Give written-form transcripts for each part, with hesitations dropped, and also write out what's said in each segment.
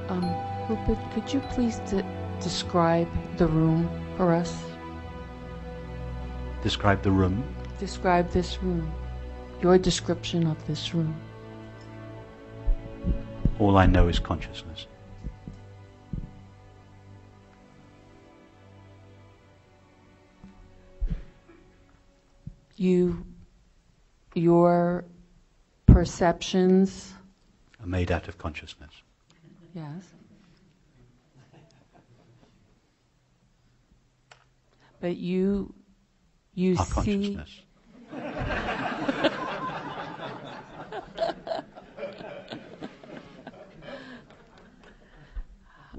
Rupert, could you please describe the room for us? Describe the room? Describe this room. Your description of this room. All I know is consciousness. Your perceptions are made out of consciousness. Yes. But you Our see consciousness.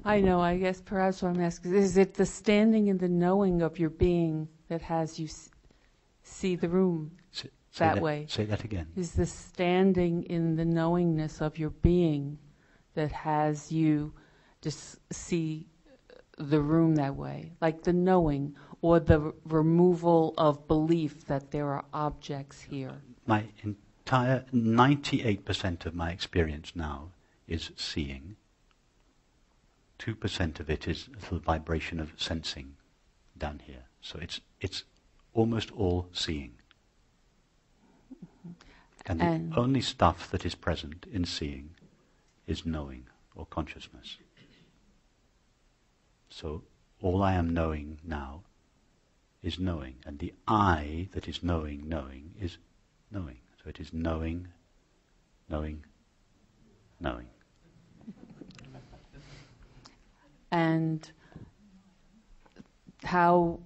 I know, I guess perhaps what I'm asking is it the standing and the knowing of your being that has you see the room that way? Say that again. Is the standing in the knowingness of your being that has you just see the room that way? Like the knowing or the removal of belief that there are objects here? My entire 98% of my experience now is seeing. 2% of it is a little vibration of sensing down here. So it's almost all seeing. And the only stuff that is present in seeing is knowing or consciousness. So all I am knowing now is knowing. And the I that is knowing is knowing. So it is knowing, knowing, knowing. And how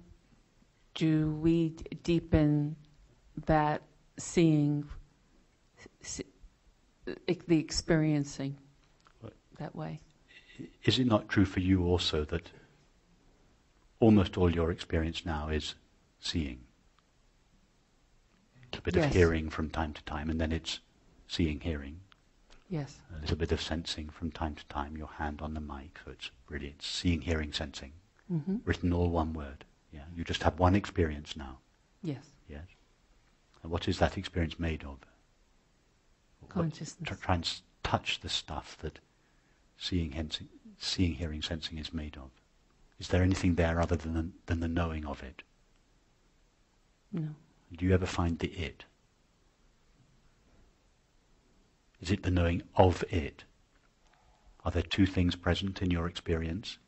do we deepen that seeing, the experiencing that way? Is it not true for you also that almost all your experience now is seeing? A little bit of hearing from time to time, and then it's seeing, hearing. Yes. A little bit of sensing from time to time, your hand on the mic, so it's brilliant. Seeing, hearing, sensing. Mm-hmm. Written all one word. Yeah. You just have one experience now. Yes. Yes. And what is that experience made of? Consciousness. Try and touch the stuff that seeing, hearing, sensing is made of. Is there anything there other than the knowing of it? No. Do you ever find the it? Is it the knowing of it? Are there two things present in your experience?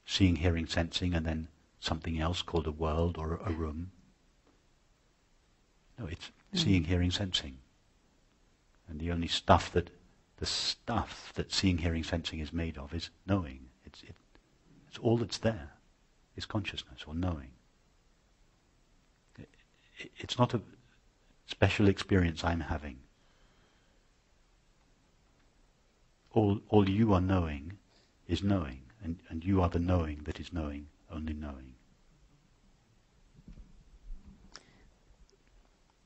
Seeing, hearing, sensing, and then something else called a world or a room? No, it's seeing, hearing, sensing. And the only stuff that seeing, hearing, sensing is made of is knowing. It's all that's there is consciousness or knowing. It's not a special experience I'm having. All you are knowing is knowing, and you are the knowing that is knowing, only knowing.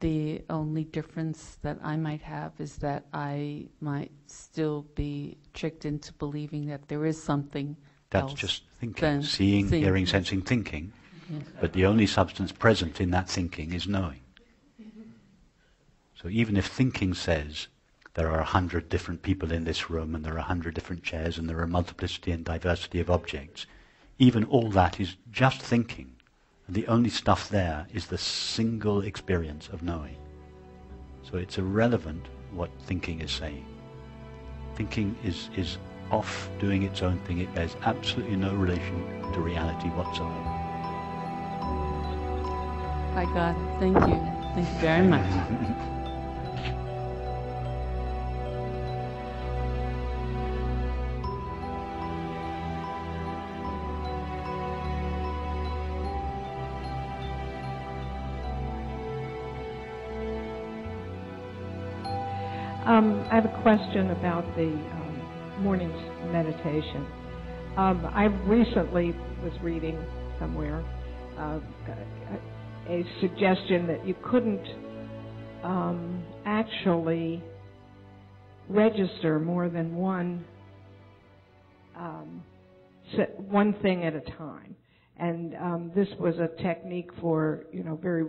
The only difference that I might have is that I might still be tricked into believing that there is something That's else just thinking, seeing, hearing, sensing, thinking. Yes. But the only substance present in that thinking is knowing. So even if thinking says there are 100 different people in this room and there are 100 different chairs and there are multiplicity and diversity of objects, even all that is just thinking. And the only stuff there is the single experience of knowing. So it's irrelevant what thinking is saying. Thinking is off doing its own thing. It bears absolutely no relation to reality whatsoever. By God, thank you. Thank you very much. I have a question about the morning's meditation. I recently was reading somewhere a suggestion that you couldn't actually register more than one thing at a time. And this was a technique for, very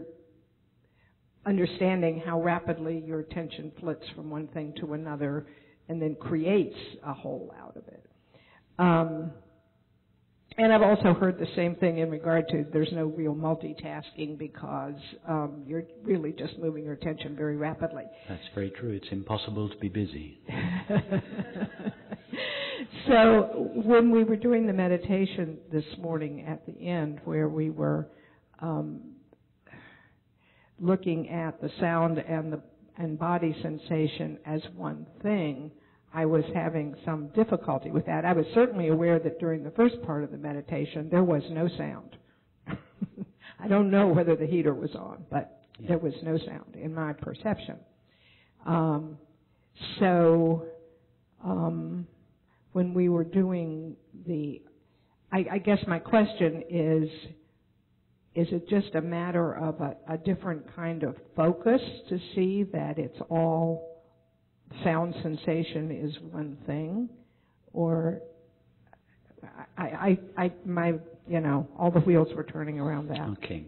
understanding how rapidly your attention flits from one thing to another and then creates a whole out of it. And I've also heard the same thing in regard to there's no real multitasking because you're really just moving your attention very rapidly. That's very true. It's impossible to be busy. So when we were doing the meditation this morning at the end, where we were looking at the sound and body sensation as one thing, I was having some difficulty with that. I was certainly aware that during the first part of the meditation, there was no sound. I don't know whether the heater was on, but there was no sound in my perception. When we were doing I guess my question is it just a matter of a different kind of focus to see that it's all sound sensation is one thing, or all the wheels were turning around that. Okay.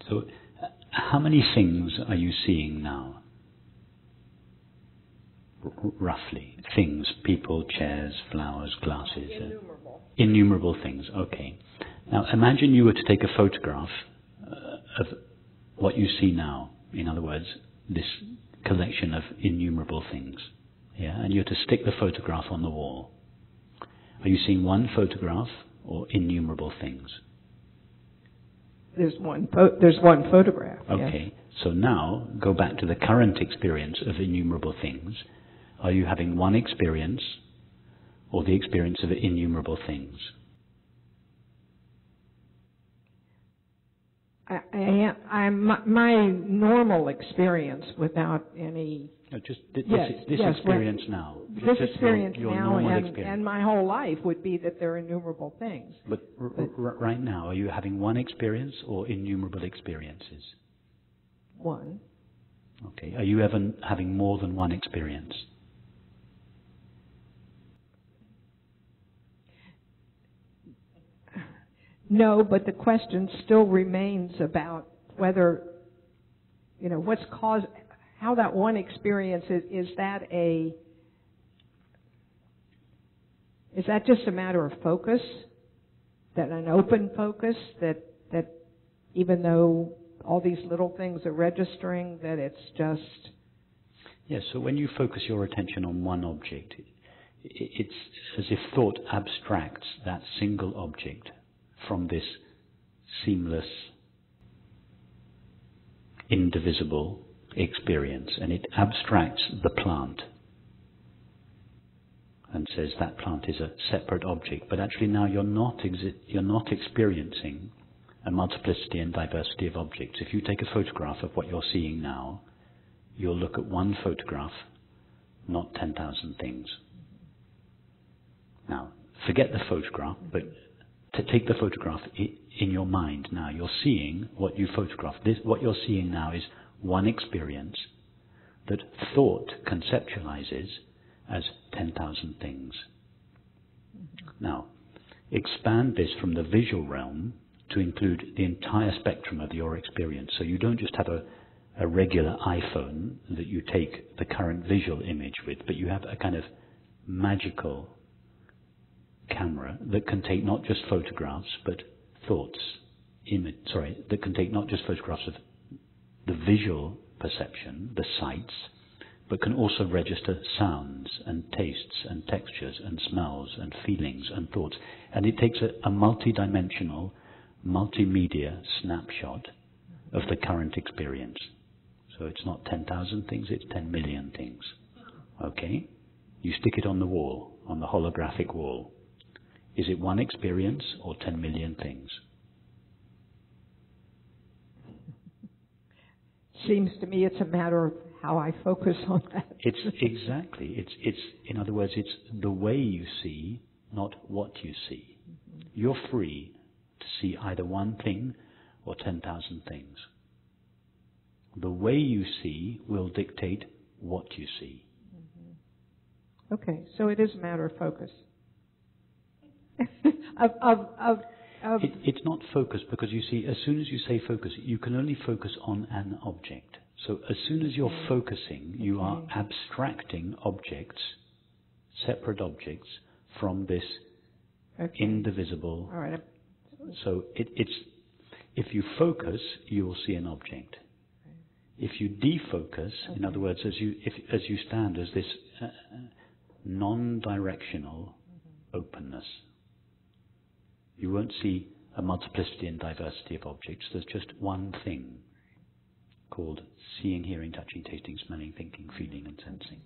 So, how many things are you seeing now? Roughly. Things, people, chairs, flowers, glasses. Innumerable things, okay. Now, imagine you were to take a photograph of what you see now. In other words, this collection of innumerable things. Yeah, and you're to stick the photograph on the wall. Are you seeing one photograph or innumerable things? There's one photograph. Okay, so now go back to the current experience of innumerable things. Are you having one experience or the experience of innumerable things? My normal experience without any... No, just this experience now. This experience your now experience. And my whole life would be that there are innumerable things. But right now, are you having one experience or innumerable experiences? One. Okay. Are you ever having more than one experience? No, but the question still remains about whether, what's caused, how that one experience is that just a matter of focus? That an open focus? That even though all these little things are registering, that it's just... Yes, so when you focus your attention on one object, it's as if thought abstracts that single object from this seamless, indivisible experience, and it abstracts the plant and says that plant is a separate object. But actually now you're not experiencing a multiplicity and diversity of objects. If you take a photograph of what you're seeing now, you'll look at one photograph, not 10,000 things. Now, forget the photograph, but to take the photograph in your mind now. You're seeing what you photographed. What you're seeing now is one experience that thought conceptualizes as 10,000 things. Now, expand this from the visual realm to include the entire spectrum of your experience. So you don't just have a regular iPhone that you take the current visual image with, but you have a kind of magical camera that can take not just photographs but thoughts, that can take not just photographs of the visual perception, the sights, but can also register sounds and tastes and textures and smells and feelings and thoughts. And it takes a multi-dimensional, multimedia snapshot of the current experience. So it's not 10,000 things, it's 10 million things. Okay? You stick it on the wall, on the holographic wall. Is it one experience or 10 million things? Seems to me it's a matter of how I focus on that. It's exactly. It's in other words, it's the way you see, not what you see. Mm-hmm. You're free to see either one thing or 10,000 things. The way you see will dictate what you see. Mm-hmm. Okay, so it is a matter of focus. It's not focus, because you see, as soon as you say focus, you can only focus on an object. So as soon as you're focusing, you are abstracting objects, separate objects, from this indivisible. All right. So it's if you focus, you will see an object. If you defocus, in other words, as you stand as this non-directional openness, you won't see a multiplicity and diversity of objects. There's just one thing called seeing, hearing, touching, tasting, smelling, thinking, feeling, and sensing.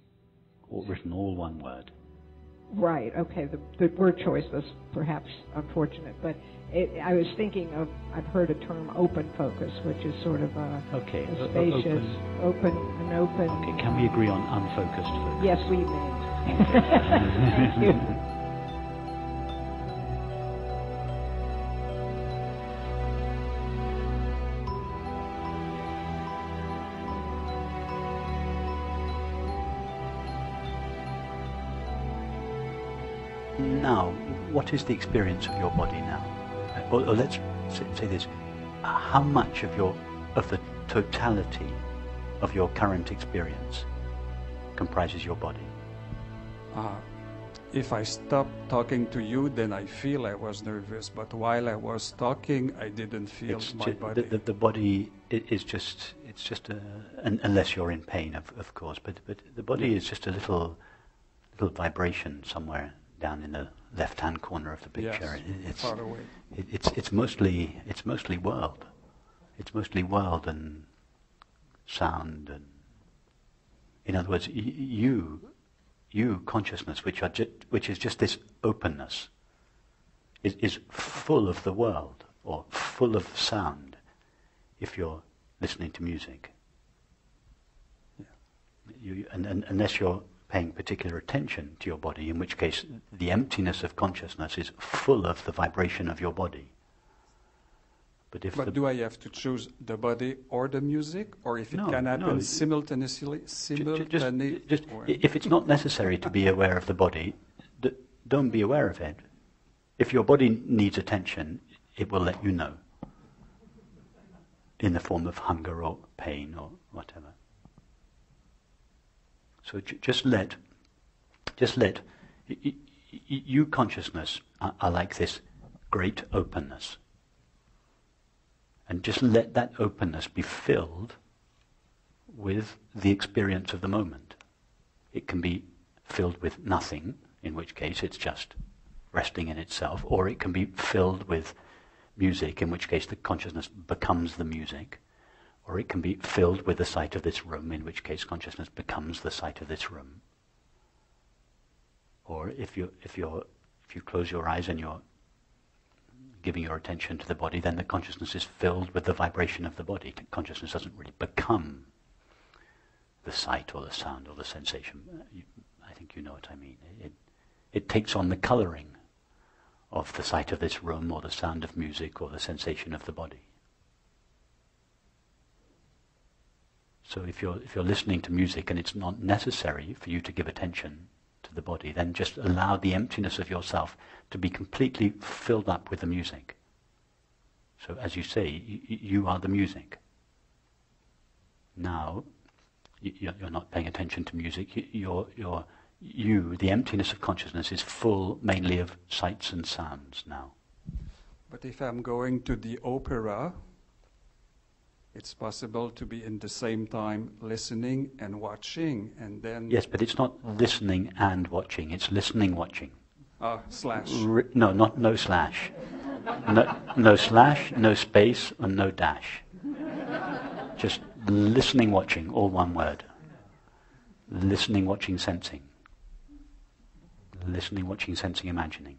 All written, all one word. Right, okay, the word choice was perhaps unfortunate, but I was thinking of, I've heard a term open focus, which is sort of a spacious, open. Okay, can we agree on unfocused focus? Yes, we may. Thank you. Now, what is the experience of your body now? Or let's say this: how much of the totality of your current experience comprises your body? If I stop talking to you, then I feel I was nervous. But while I was talking, I didn't feel my body. The body is just unless you're in pain, of course. But the body is just a little vibration somewhere down in the left-hand corner of the picture. Yes, it's far away. It's mostly world. It's mostly world and sound, and in other words, you consciousness, which is just this openness, is full of the world or full of sound. If you're listening to music, unless you're paying particular attention to your body, in which case the emptiness of consciousness is full of the vibration of your body. But do I have to choose the body or the music, or if it can happen simultaneously? Just if it's not necessary to be aware of the body, don't be aware of it. If your body needs attention, it will let you know, in the form of hunger or pain or whatever. So just let you consciousness are like this great openness, and just let that openness be filled with the experience of the moment. It can be filled with nothing, in which case it's just resting in itself, or it can be filled with music, in which case the consciousness becomes the music. Or it can be filled with the sight of this room, in which case consciousness becomes the sight of this room. Or if you close your eyes and you're giving your attention to the body, then the consciousness is filled with the vibration of the body. The consciousness doesn't really become the sight or the sound or the sensation. I think you know what I mean. It takes on the colouring of the sight of this room or the sound of music or the sensation of the body. So if you're listening to music and it's not necessary for you to give attention to the body, then just allow the emptiness of yourself to be completely filled up with the music. So as you say, you are the music. Now, you're not paying attention to music. The emptiness of consciousness is full mainly of sights and sounds now. But if I'm going to the opera, it's possible to be in the same time listening and watching, and then... Yes, but it's not listening and watching. It's listening, watching. Slash. No slash. No slash, no space, and no dash. Just listening, watching, all one word. Listening, watching, sensing. Listening, watching, sensing, imagining.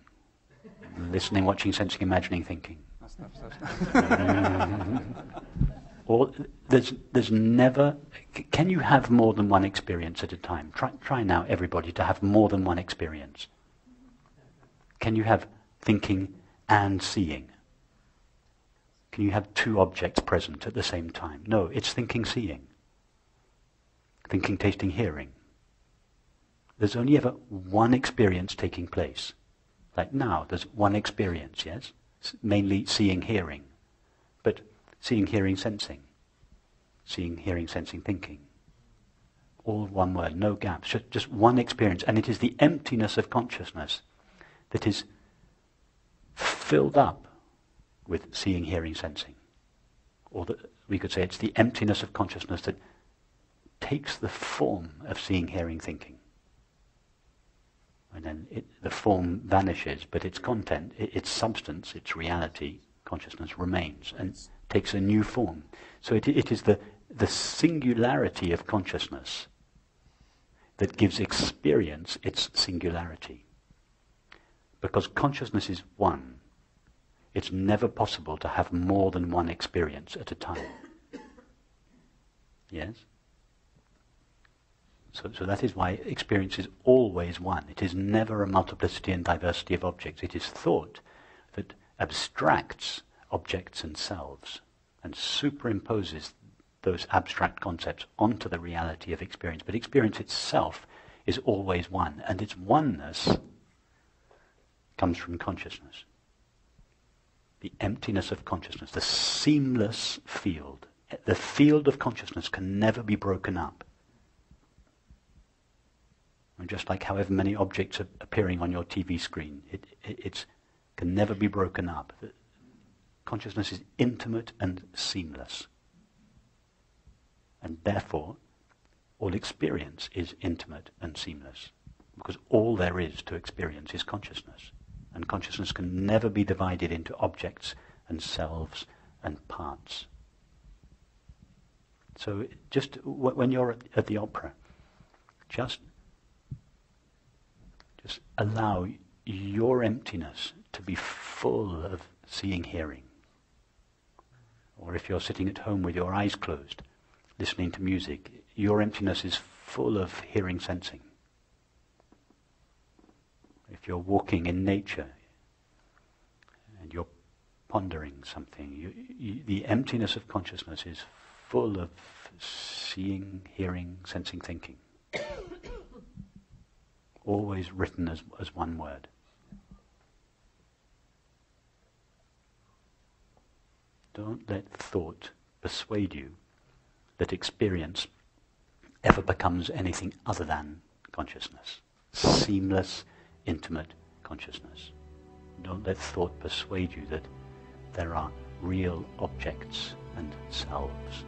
Listening, watching, sensing, imagining, thinking. Or there's never... Can you have more than one experience at a time? Try now, everybody, to have more than one experience. Can you have thinking and seeing? Can you have two objects present at the same time? No, it's thinking, seeing. Thinking, tasting, hearing. There's only ever one experience taking place. Like now, there's one experience, yes? mainly seeing, hearing. But seeing, hearing, sensing. Seeing, hearing, sensing, thinking. All one word, no gaps, just one experience. And it is the emptiness of consciousness that is filled up with seeing, hearing, sensing. Or we could say it's the emptiness of consciousness that takes the form of seeing, hearing, thinking. And then the form vanishes, but its content, its substance, its reality, consciousness remains and takes a new form. So it is the singularity of consciousness that gives experience its singularity. Because consciousness is one, it's never possible to have more than one experience at a time. Yes? So that is why experience is always one. It is never a multiplicity and diversity of objects. It is thought that abstracts objects and selves and superimposes those abstract concepts onto the reality of experience. But experience itself is always one, and its oneness comes from consciousness. The emptiness of consciousness, the seamless field. The field of consciousness can never be broken up. And just like however many objects are appearing on your TV screen, it can never be broken up. Consciousness is intimate and seamless. And therefore, all experience is intimate and seamless. Because all there is to experience is consciousness. And consciousness can never be divided into objects and selves and parts. So just when you're at the opera, just allow your emptiness to be full of seeing, hearing. Or if you're sitting at home with your eyes closed, listening to music, your emptiness is full of hearing, sensing. If you're walking in nature and you're pondering something, the emptiness of consciousness is full of seeing, hearing, sensing, thinking. Always written as one word. Don't let thought persuade you that experience ever becomes anything other than consciousness. Seamless, intimate consciousness. Don't let thought persuade you that there are real objects and selves.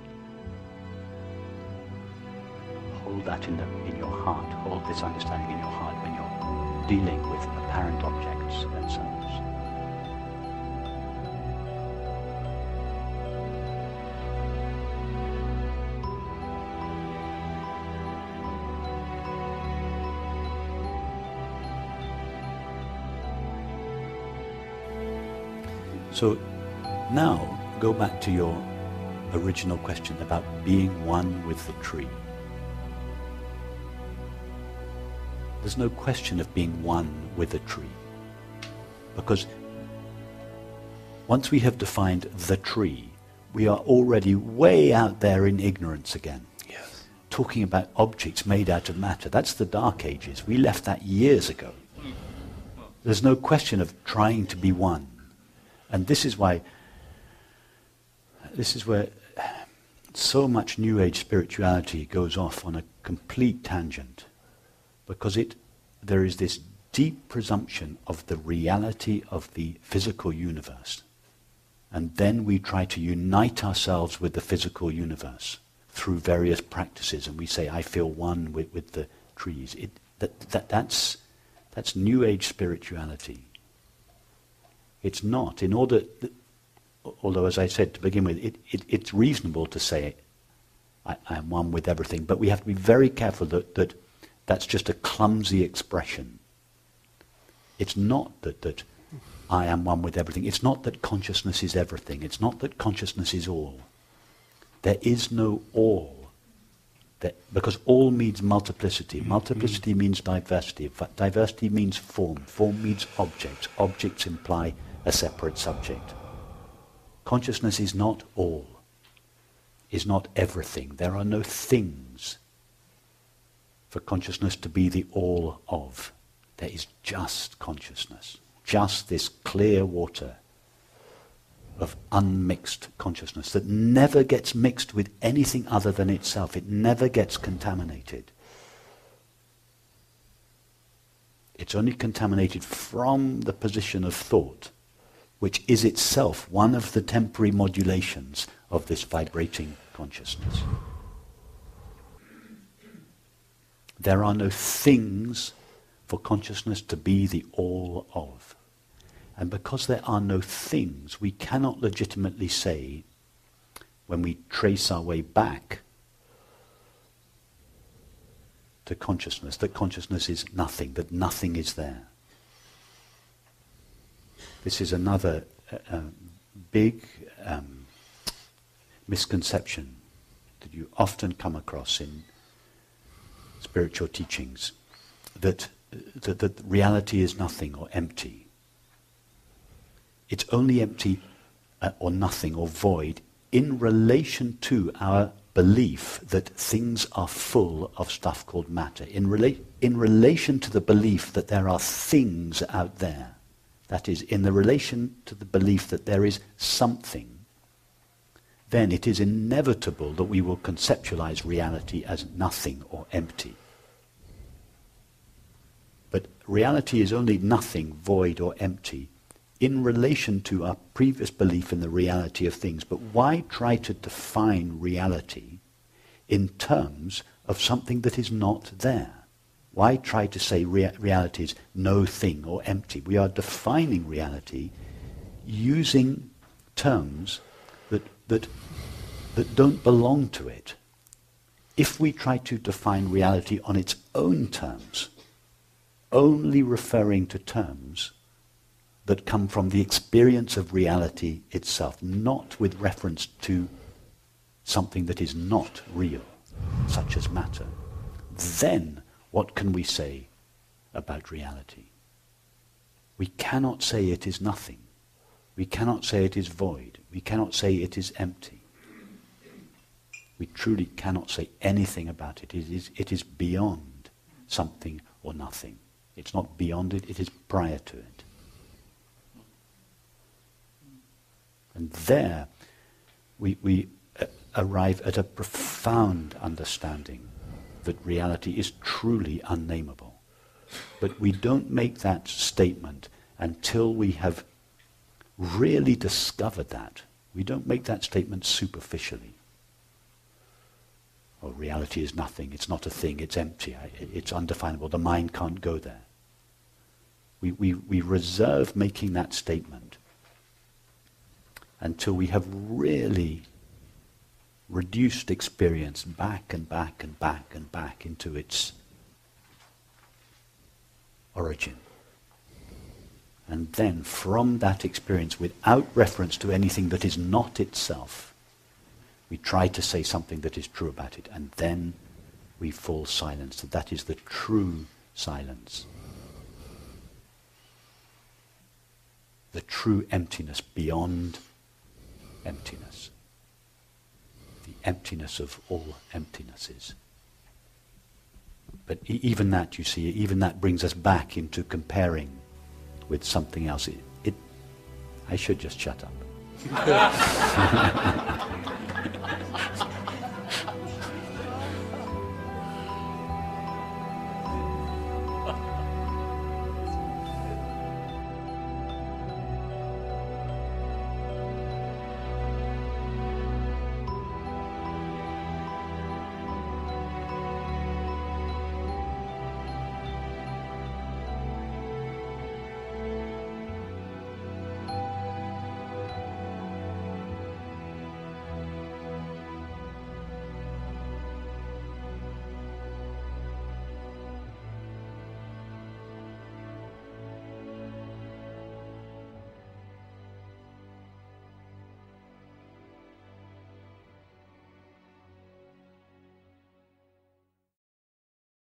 Hold that in your heart. Hold this understanding in your heart when you're dealing with apparent objects themselves. So now go back to your original question about being one with the tree. There's no question of being one with a tree. Because once we have defined the tree, we are already way out there in ignorance again. Yes. Talking about objects made out of matter. That's the Dark Ages. We left that years ago. There's no question of trying to be one. And this is where so much New Age spirituality goes off on a complete tangent. Because there is this deep presumption of the reality of the physical universe. And then we try to unite ourselves with the physical universe through various practices. And we say, I feel one with the trees. That's New Age spirituality. It's not. Although as I said to begin with, it's reasonable to say, I am one with everything. But we have to be very careful that that's just a clumsy expression. It's not that I am one with everything. It's not that consciousness is everything. It's not that consciousness is all. There is no all. Because all means multiplicity. Multiplicity means diversity. Diversity means form. Form means objects. Objects imply a separate subject. Consciousness is not all. Is not everything. There are no things for consciousness to be the all of. There is just consciousness, just this clear water of unmixed consciousness that never gets mixed with anything other than itself. It never gets contaminated. It's only contaminated from the position of thought, which is itself one of the temporary modulations of this vibrating consciousness. There are no things for consciousness to be the all of. And because there are no things, we cannot legitimately say, when we trace our way back to consciousness, that consciousness is nothing, that nothing is there. This is another big misconception that you often come across in spiritual teachings, that reality is nothing or empty. It's only empty or nothing or void in relation to our belief that things are full of stuff called matter. In relation to the belief that there are things out there, that is, in the relation to the belief that there is something, then it is inevitable that we will conceptualize reality as nothing or empty. But reality is only nothing, void or empty in relation to our previous belief in the reality of things. But why try to define reality in terms of something that is not there? Why try to say reality is no thing or empty? We are defining reality using terms that don't belong to it. If we try to define reality on its own terms, only referring to terms that come from the experience of reality itself, not with reference to something that is not real, such as matter, then what can we say about reality? We cannot say it is nothing. We cannot say it is void. We cannot say it is empty. We truly cannot say anything about it. It is beyond something or nothing. It's not beyond it, it is prior to it. And there we arrive at a profound understanding that reality is truly unnameable. But we don't make that statement until we have really discovered that. We don't make that statement superficially. Oh, reality is nothing, it's not a thing, it's empty, it's undefinable, the mind can't go there. We reserve making that statement until we have really reduced experience back and back and back and back into its origin. And then from that experience, without reference to anything that is not itself, we try to say something that is true about it, and then we fall silent. So that is the true silence. The true emptiness beyond emptiness. The emptiness of all emptinesses. But even that, you see, even that brings us back into comparing with something else. I should just shut up.